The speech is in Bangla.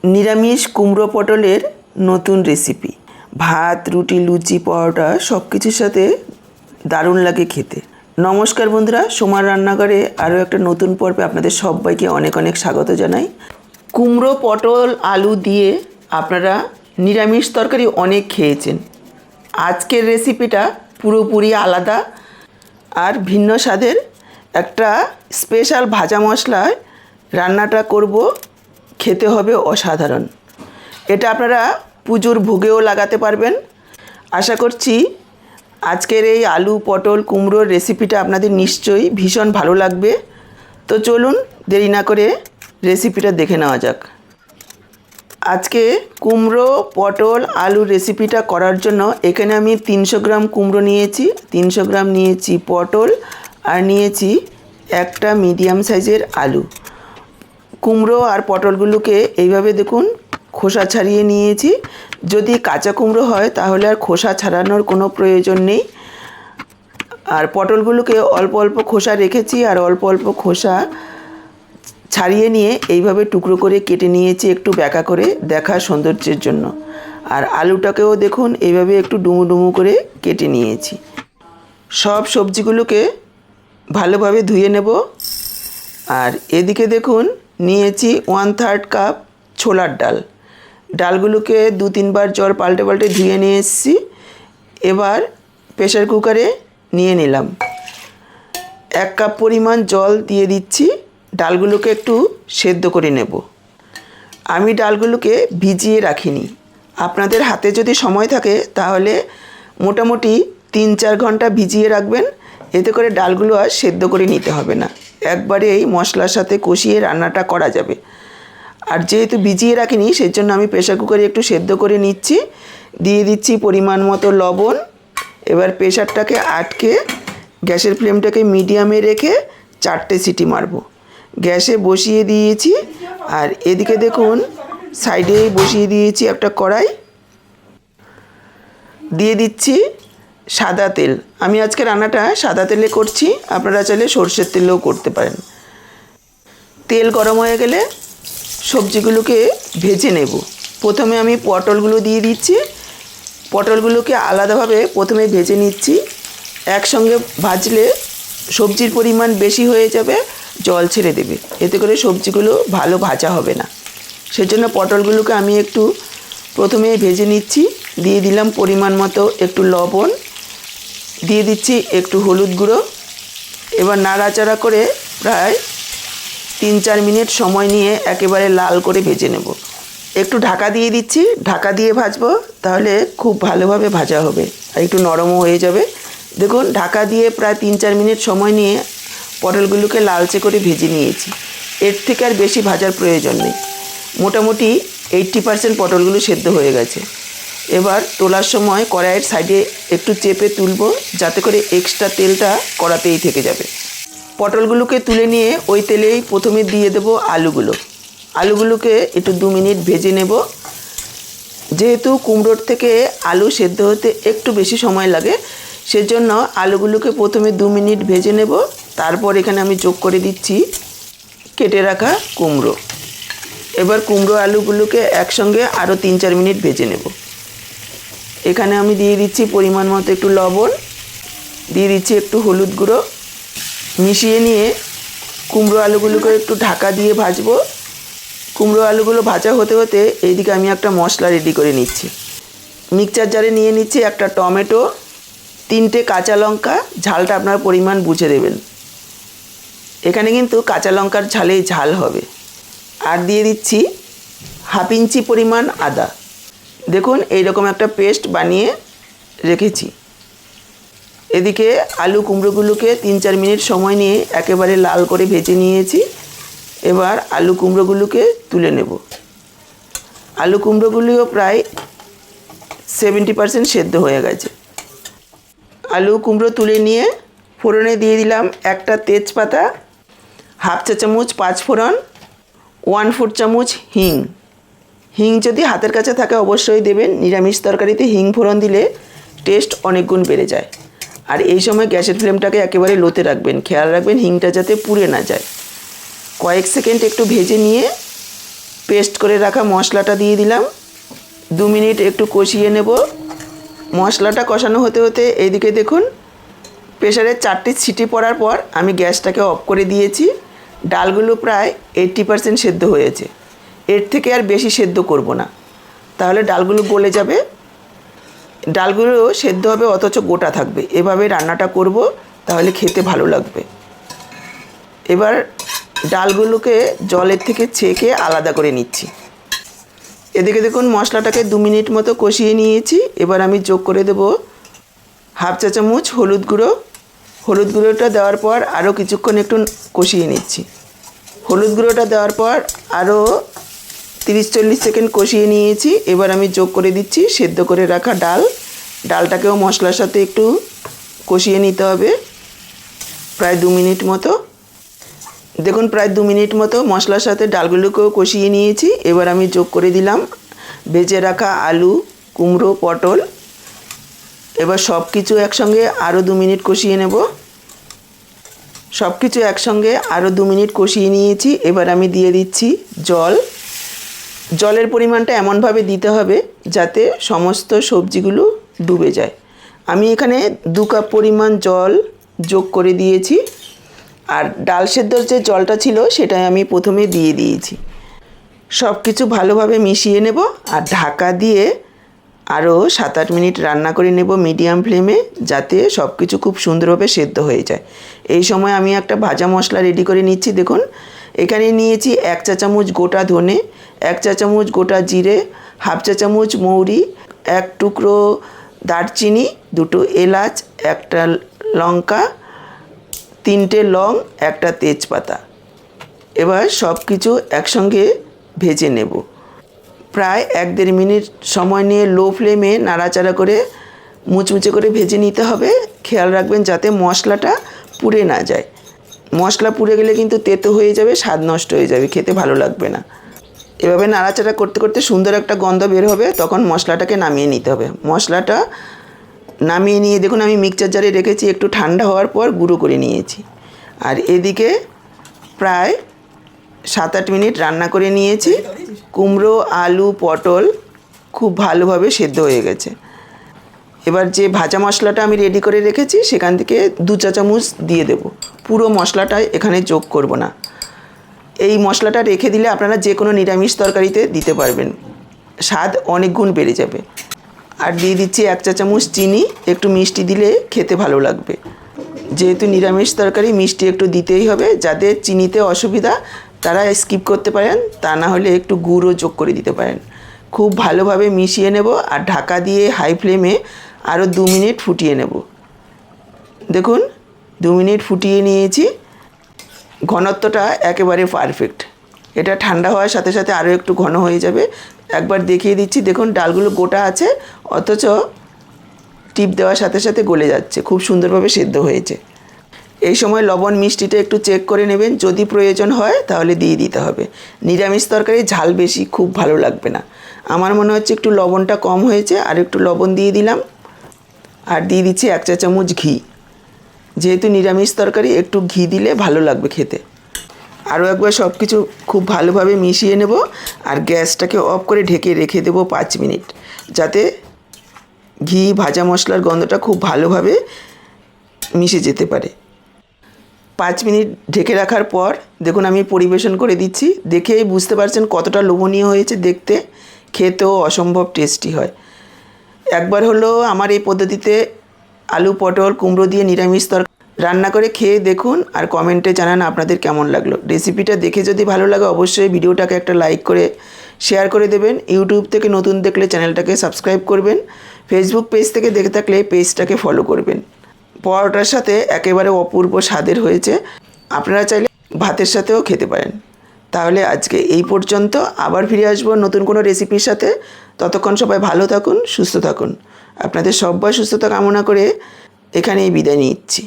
নিরামিষ কুমড়ো পটলের নতুন রেসিপি। ভাত, রুটি, লুচি, পরোটা সব কিছুর সাথে দারুণ লাগে খেতে। নমস্কার বন্ধুরা, সোমার রান্নাঘরে আরও একটা নতুন পর্বে আপনাদের সবাইকে অনেক অনেক স্বাগত জানাই। কুমড়ো, পটল, আলু দিয়ে আপনারা নিরামিষ তরকারি অনেক খেয়েছেন। আজকের রেসিপিটা পুরোপুরি আলাদা আর ভিন্ন স্বাদের। একটা স্পেশাল ভাজা মশলায় রান্নাটা করব, খেতে হবে অসাধারণ। এটা আপনারা পুজোর ভোগেও লাগাতে পারবেন। আশা করছি আজকের এই আলু, পটল, কুমড়োর রেসিপিটা আপনাদের নিশ্চয়ই ভীষণ ভালো লাগবে। তো চলুন দেরি না করে রেসিপিটা দেখে নেওয়া যাক। আজকে কুমড়ো, পটল, আলুর রেসিপিটা করার জন্য এখানে আমি 300 গ্রাম কুমড়ো নিয়েছি, 300 গ্রাম নিয়েছি পটল, আর নিয়েছি একটা মিডিয়াম সাইজের আলু। কুমড়ো আর পটলগুলোকে এইভাবে দেখুন খোসা ছাড়িয়ে নিয়েছি। যদি কাঁচা কুমড়ো হয় তাহলে আর খোসা ছাড়ানোর কোনো প্রয়োজন নেই। আর পটলগুলোকে অল্প অল্প খোসা রেখেছি আর অল্প অল্প খোসা ছাড়িয়ে নিয়ে এইভাবে টুকরো করে কেটে নিয়েছি, একটু ব্যাকা করে দেখার সৌন্দর্যের জন্য। আর আলুটাকেও দেখুন এইভাবে একটু ডুমু ডুমু করে কেটে নিয়েছি। সব সবজিগুলোকে ভালোভাবে ধুয়ে নেব। আর এদিকে দেখুন নিয়েছি 1/3 কাপ ছোলার ডাল। ডালগুলোকে 2-3 বার জল পাল্টে পাল্টে ধুয়ে নিয়ে এসেছি। এবার প্রেসার কুকারে নিয়ে নিলাম। 1 কাপ পরিমাণ জল দিয়ে দিচ্ছি। ডালগুলোকে একটু সেদ্ধ করে নেব। আমি ডালগুলোকে ভিজিয়ে রাখিনি। আপনাদের হাতে যদি সময় থাকে তাহলে মোটামুটি 3-4 ঘন্টা ভিজিয়ে রাখবেন। এতে করে ডালগুলো আর সেদ্ধ করে নিতে হবে না, একবারে এই মশলার সাথে কষিয়ে রান্নাটা করা যাবে। আর যেহেতু ভিজিয়ে রাখিনি সেই জন্য আমি প্রেসার কুকারে একটু সেদ্ধ করে নিচ্ছি। দিয়ে দিচ্ছি পরিমাণ মতো লবণ। এবার প্রেসারটাকে আটকে গ্যাসের ফ্লেমটাকে মিডিয়ামে রেখে 4টে সিটি মারব। গ্যাসে বসিয়ে দিয়েছি। আর এদিকে দেখুন সাইডেই বসিয়ে দিয়েছি একটা কড়াই। দিয়ে দিচ্ছি সাদা তেল। আমি আজকে রান্নাটা সাদা তেলে করছি, আপনারা চাইলে সরষের তেলেও করতে পারেন। তেল গরম হয়ে গেলে সবজিগুলোকে ভেজে নেব। প্রথমে আমি পটলগুলো দিয়ে দিচ্ছি। পটলগুলোকে আলাদাভাবে প্রথমে ভেজে নিচ্ছি। একসঙ্গে ভাজলে সবজির পরিমাণ বেশি হয়ে যাবে, জল ছেড়ে দেবে, এতে করে সবজিগুলো ভালো ভাজা হবে না। সেজন্য পটলগুলোকে আমি একটু প্রথমে ভেজে নিচ্ছি। দিয়ে দিলাম পরিমাণ মতো একটু লবণ, দিয়ে দিচ্ছি একটু হলুদ গুঁড়ো। এবার নাড়াচাড়া করে প্রায় 3-4 মিনিট সময় নিয়ে একেবারে লাল করে ভেজে নেব। একটু ঢাকা দিয়ে দিচ্ছি। ঢাকা দিয়ে ভাজবো, তাহলে খুব ভালোভাবে ভাজা হবে আর একটু নরমও হয়ে যাবে। দেখুন ঢাকা দিয়ে প্রায় 3-4 মিনিট সময় নিয়ে পটলগুলোকে লালচে করে ভেজে নিয়েছি। এর থেকে আর বেশি ভাজার প্রয়োজন নেই। মোটামুটি 80% পটলগুলো সেদ্ধ হয়ে গেছে। এবার তোলার সময় কড়াইয়ের সাইডে একটু চেপে তুলব, যাতে করে এক্সট্রা তেলটা কড়াতেই থেকে যাবে। পটলগুলোকে তুলে নিয়ে ওই তেলেই প্রথমে দিয়ে দেব আলুগুলো। আলুগুলোকে একটু 2 মিনিট ভেজে নেব। যেহেতু কুমড়োর থেকে আলু সেদ্ধ হতে একটু বেশি সময় লাগে, সেজন্য আলুগুলোকে প্রথমে 2 মিনিট ভেজে নেব। তারপর এখানে আমি যোগ করে দিচ্ছি কেটে রাখা কুমড়ো। এবার কুমড়ো আলুগুলোকে একসঙ্গে আরও 3-4 মিনিট ভেজে নেব। এখানে আমি দিয়ে দিচ্ছি পরিমাণ মতো একটু লবণ, দিয়ে দিচ্ছি একটু হলুদ গুঁড়ো। মিশিয়ে নিয়ে কুমড়ো আলুগুলোকে একটু ঢাকা দিয়ে ভাজবো। কুমড়ো আলুগুলো ভাজা হতে হতে এইদিকে আমি একটা মশলা রেডি করে নিচ্ছি। মিক্সচার জারে নিয়ে নিচ্ছি একটা টমেটো, 3টে কাঁচা লঙ্কা। ঝালটা আপনার পরিমাণ বুঝে দেবেন। এখানে কিন্তু কাঁচা লঙ্কার ঝালেই ঝাল হবে। আর দিয়ে দিচ্ছি 1/2 ইঞ্চি পরিমাণ আদা। দেখুন এইরকম একটা পেস্ট বানিয়ে রেখেছি। এদিকে আলু কুমড়োগুলোকে 3-4 মিনিট সময় নিয়ে একেবারে লাল করে ভেজে নিয়েছি। এবার আলু কুমড়োগুলোকে তুলে নেব। আলু কুমড়োগুলিও প্রায় 70% সেদ্ধ হয়ে গেছে। আলু কুমড়ো তুলে নিয়ে ফোড়নে দিয়ে দিলাম একটা তেজপাতা, 1/2 চা চামচ 5 ফোড়ন, 1/4 চামচ হিং। হিং যদি হাতের কাছে থাকে অবশ্যই দেবেন। নিরামিষ তরকারিতে হিং ফোড়ন দিলে টেস্ট অনেক গুণ বেড়ে যায়। আর এই সময় গ্যাসের ফ্লেমটাকে একেবারে লোতে রাখবেন, খেয়াল রাখবেন হিংটা যাতে পুড়ে না যায়। কয়েক সেকেন্ড একটু ভেজে নিয়ে পেস্ট করে রাখা মশলাটা দিয়ে দিলাম। 2 মিনিট একটু কষিয়ে নেব। মশলাটা কষানো হতে হতে এইদিকে দেখুন প্রেসারে 4টি সিটি পড়ার পর আমি গ্যাসটাকে অফ করে দিয়েছি। ডালগুলো প্রায় 80% সেদ্ধ হয়েছে। এর থেকে আর বেশি সেদ্ধ করব না, তাহলে ডালগুলো গলে যাবে। ডালগুলো সেদ্ধ হবে অথচ গোটা থাকবে। এভাবে রান্নাটা করব, তাহলে খেতে ভালো লাগবে। এবার ডালগুলোকে জলের থেকে ছেঁকে আলাদা করে নিচ্ছি। এদিকে দেখুন মশলাটাকে 2 মিনিট মতো কষিয়ে নিয়েছি। এবার আমি যোগ করে দেব হাফ চা চামচ হলুদ গুঁড়ো। হলুদ গুঁড়োটা দেওয়ার পর আরও কিছুক্ষণ একটু কষিয়ে নিচ্ছি। হলুদ গুঁড়োটা দেওয়ার পর আরও 30-40 সেকেন্ড কষিয়ে নিয়েছি। এবার আমি যোগ করে দিচ্ছি সেদ্ধ করে রাখা ডাল। ডালটাকেও মশলার সাথে একটু কষিয়ে নিতে হবে প্রায় 2 মিনিট মতো। দেখুন প্রায় 2 মিনিট মতো মশলার সাথে ডালগুলোকেও কষিয়ে নিয়েছি। এবার আমি যোগ করে দিলাম ভেজে রাখা আলু, কুমড়ো, পটল। এবার সব কিছু একসঙ্গে আরও 2 মিনিট কষিয়ে নেব। সব কিছু একসঙ্গে আরও 2 মিনিট কষিয়ে নিয়েছি। এবার আমি দিয়ে দিচ্ছি জল। জলের পরিমাণটা এমনভাবে দিতে হবে যাতে সমস্ত সবজিগুলো ডুবে যায়। আমি এখানে 2 কাপ পরিমাণ জল যোগ করে দিয়েছি। আর ডাল সেদ্ধর যে জলটা ছিল সেটাই আমি প্রথমে দিয়ে দিয়েছি। সব কিছু ভালোভাবে মিশিয়ে নেব আর ঢাকা দিয়ে আরও 7-8 মিনিট রান্না করে নেব মিডিয়াম ফ্লেমে, যাতে সব কিছু খুব সুন্দরভাবে সেদ্ধ হয়ে যায়। এই সময় আমি একটা ভাজা মশলা রেডি করে নিচ্ছি। দেখুন এখানে নিয়েছি 1 চা চামচ গোটা ধনে, 1 চা চামচ গোটা জিরে, হাফ চা চামচ মৌরি, 1 টুকরো দারচিনি, 2টো এলাচ, 1টা লঙ্কা, 3টে লং, 1টা তেজপাতা। এবার সব কিছু একসঙ্গে ভেজে নেব। প্রায় 1-1.5 মিনিট সময় নিয়ে লো ফ্লেমে নাড়াচাড়া করে মুচমুচে করে ভেজে নিতে হবে। খেয়াল রাখবেন যাতে মশলাটা পুড়ে না যায়। মশলা পুড়ে গেলে কিন্তু তেতো হয়ে যাবে, স্বাদ নষ্ট হয়ে যাবে, খেতে ভালো লাগবে না। এভাবে নাড়াচাড়া করতে করতে সুন্দর একটা গন্ধ বের হবে, তখন মশলাটাকে নামিয়ে নিতে হবে। মশলাটা নামিয়ে নিয়ে দেখুন আমি মিক্সচার জারে রেখেছি, একটু ঠান্ডা হওয়ার পর গুঁড়ো করে নিয়েছি। আর এদিকে প্রায় 7-8 মিনিট রান্না করে নিয়েছি। কুমড়ো, আলু, পটল খুব ভালোভাবে সেদ্ধ হয়ে গেছে। এবার যে ভাজা মশলাটা আমি রেডি করে রেখেছি সেখান থেকে 2 চা চামচ দিয়ে দেব। পুরো মশলাটা এখানে যোগ করব না। এই মশলাটা রেখে দিলে আপনারা যে কোনো নিরামিষ তরকারিতে দিতে পারবেন, স্বাদ অনেক গুণ বেড়ে যাবে। আর দিয়ে দিচ্ছি 1 চা চামচ চিনি। একটু মিষ্টি দিলে খেতে ভালো লাগবে। যেহেতু নিরামিষ তরকারি মিষ্টি একটু দিতেই হবে। যাদের চিনিতে অসুবিধা তারা স্কিপ করতে পারেন, তা না হলে একটু গুঁড়ও যোগ করে দিতে পারেন। খুব ভালোভাবে মিশিয়ে নেব আর ঢাকা দিয়ে হাই ফ্লেমে আরও 2 মিনিট ফুটিয়ে নেব। দেখুন 2 মিনিট ফুটিয়ে নিয়েছি। ঘনত্বটা একেবারে পারফেক্ট। এটা ঠান্ডা হওয়ার সাথে সাথে আরও একটু ঘন হয়ে যাবে। একবার দেখিয়ে দিচ্ছি, দেখুন ডালগুলো গোটা আছে অথচ টিপ দেওয়ার সাথে সাথে গলে যাচ্ছে, খুব সুন্দরভাবে সেদ্ধ হয়েছে। এই সময় লবণ মিষ্টিটা একটু চেক করে নেবেন, যদি প্রয়োজন হয় তাহলে দিয়ে দিতে হবে। নিরামিষ তরকারি ঝাল বেশি খুব ভালো লাগবে না। আমার মনে হচ্ছে একটু লবণটা কম হয়েছে, আর একটু লবণ দিয়ে দিলাম। আর দিয়ে দিচ্ছি 1 চা চামচ ঘি। যেহেতু নিরামিষ তরকারি একটু ঘি দিলে ভালো লাগবে খেতে। আরও একবার সব কিছু খুব ভালোভাবে মিশিয়ে নেব আর গ্যাসটাকে অফ করে ঢেকে রেখে দেব 5 মিনিট, যাতে ঘি ভাজা মশলার গন্ধটা খুব ভালোভাবে মিশে যেতে পারে। 5 মিনিট ঢেকে রাখার পর দেখুন আমি পরিবেশন করে দিচ্ছি। দেখেই বুঝতে পারছেন কতটা লোভনীয় হয়েছে দেখতে, খেতেও অসম্ভব টেস্টি হয়। একবার হলো আমার এই পদ্ধতিতে আলু, পটল, কুমড়ো দিয়ে নিরামিষ তরকারি রান্না করে খেয়ে দেখুন আর কমেন্টে জানান আপনাদের কেমন লাগলো। রেসিপিটা দেখে যদি ভালো লাগে অবশ্যই ভিডিওটাকে একটা লাইক করে শেয়ার করে দেবেন। ইউটিউব থেকে নতুন দেখলে চ্যানেলটাকে সাবস্ক্রাইব করবেন। ফেসবুক পেজ থেকে দেখে থাকলে পেজটাকে ফলো করবেন। পরোটার সাথে একেবারে অপূর্ব স্বাদের হয়েছে। আপনারা চাইলে ভাতের সাথেও খেতে পারেন। তাহলে আজকে এই পর্যন্ত, আবার ফিরে আসবো নতুন কোনো রেসিপির সাথে। ততক্ষণ সবাই ভালো থাকুন, সুস্থ থাকুন। আপনাদের সবার সুস্থতা কামনা করে এখানেই বিদায় নিচ্ছি।